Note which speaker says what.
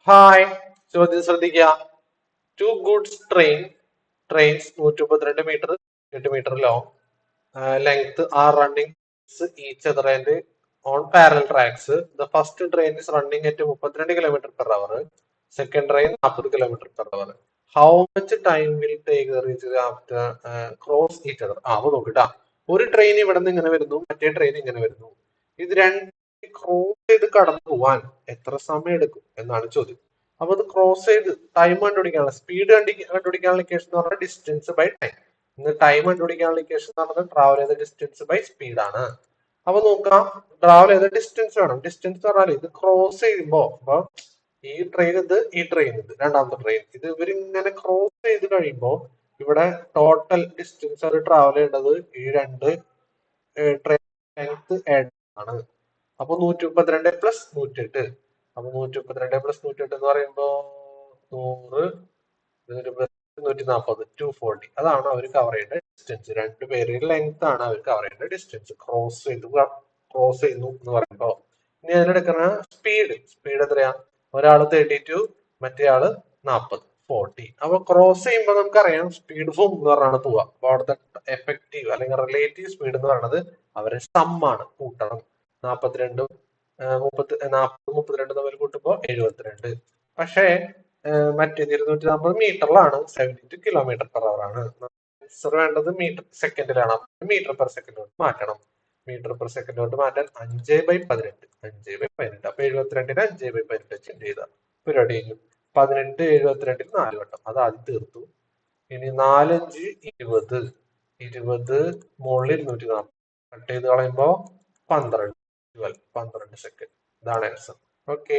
Speaker 1: Hi, ചോദ്യം ശ്രദ്ധിക്കുക. Two goods trains 132 metre 8 metre long length are running each other and on parallel tracks. The first train is running at 32 km/h. Second train 40 km/h. How much time will take reach after cross each other? അപ്പൊ നോക്കിട്ടാ, ഒരു train ഇവിടെ നിന്ന് ഇങ്ങനെ വരുന്നു, മറ്റേ train ഇങ്ങനെ വരുന്നു. ഇത് രണ്ട് ക്രോസ് ചെയ്ത് കടന്നു പോവാൻ എത്ര സമയം എടുക്കും എന്നാണ് ചോദ്യം. അപ്പൊ ഇത് ക്രോസ് ചെയ്ത് ടൈം കണ്ടുപിടിക്കാനുള്ള സ്പീഡ് കണ്ടുപിടിക്കാനുള്ള ഇക്വേഷൻ എന്ന് പറഞ്ഞാൽ ഡിസ്റ്റൻസ് ബൈ ടൈം. ഇന്ന് ടൈം കണ്ടുപിടിക്കാനുള്ള ഇക്വേഷൻ എന്ന് പറഞ്ഞാൽ ട്രാവൽ ചെയ്ത ഡിസ്റ്റൻസ് ബൈ സ്പീഡ് ആണ്. അപ്പൊ നോക്കാം, ട്രാവൽ ചെയ്ത ഡിസ്റ്റൻസ് വേണം. ഡിസ്റ്റൻസ് പറഞ്ഞാൽ ഇത് ക്രോസ് ചെയ്യുമ്പോ അപ്പൊ ഈ ട്രെയിൻ ഇത് രണ്ടാമത്തെ ട്രെയിൻ ഇത് ഇവരിങ്ങനെ ക്രോസ് ചെയ്ത് കഴിയുമ്പോ ഇവിടെ ടോട്ടൽ ഡിസ്റ്റൻസ് അവർ ട്രാവൽ ചെയ്യേണ്ടത് ഈ രണ്ട് ട്രെയിൻ ലെങ്ത് ആണ്. അപ്പൊ 132+108. അപ്പൊ 132+108 എന്ന് പറയുമ്പോ 100, 140, 240. അതാണ് അവർ കവർ ചെയ്യേണ്ട ഡിസ്റ്റൻസ്. രണ്ടുപേരുടെ ലെങ്ത് ആണ് അവർ കവർ ചെയ്യേണ്ട ഡിസ്റ്റൻസ്. ക്രോസ് ചെയ്യുന്നു എന്ന് പറയുമ്പോ ഇനി അതിനെടുക്കുന്ന സ്പീഡ് എത്രയാ? ഒരാള് 32, മറ്റേ ആള് 40. അപ്പൊ ക്രോസ് ചെയ്യുമ്പോ നമുക്കറിയാം സ്പീഡ് ഫോം എന്ന് പറഞ്ഞാണ് പോവുക. അപ്പൊ അവിടുത്തെ എഫക്റ്റീവ് അല്ലെങ്കിൽ റിലേറ്റീവ് സ്പീഡ് എന്ന് പറയുന്നത് അവരെ സമ്മാണ്, കൂട്ടണം. 42 32 തമ്മിൽ കൂട്ടുമ്പോ 72. പക്ഷേ മറ്റേ 240 മീറ്ററിലാണ്, 72 km/h ആണ്. ആൻസർ വേണ്ടത് മീറ്റർ സെക്കൻഡിലാണ്. മീറ്റർ പെർ സെക്കൻഡ് മാറ്റണം. മീറ്റർ പെർ സെക്കൻഡ് മാറ്റാൻ 5/18. 5/18. അപ്പൊ 72-നെ 5/18 വെച്ച് ചെയ്താൽ പരിപാടി കഴിഞ്ഞു. 18 72 4 വട്ടം അത് ആദ്യം തീർത്തു. ഇനി 4×5 = 20 മുകളിൽ 240 കട്ട് ചെയ്ത് കളയുമ്പോ 12 സെക്കൻഡ്. ഇതാണ് ആൻസർ. ഓക്കെ.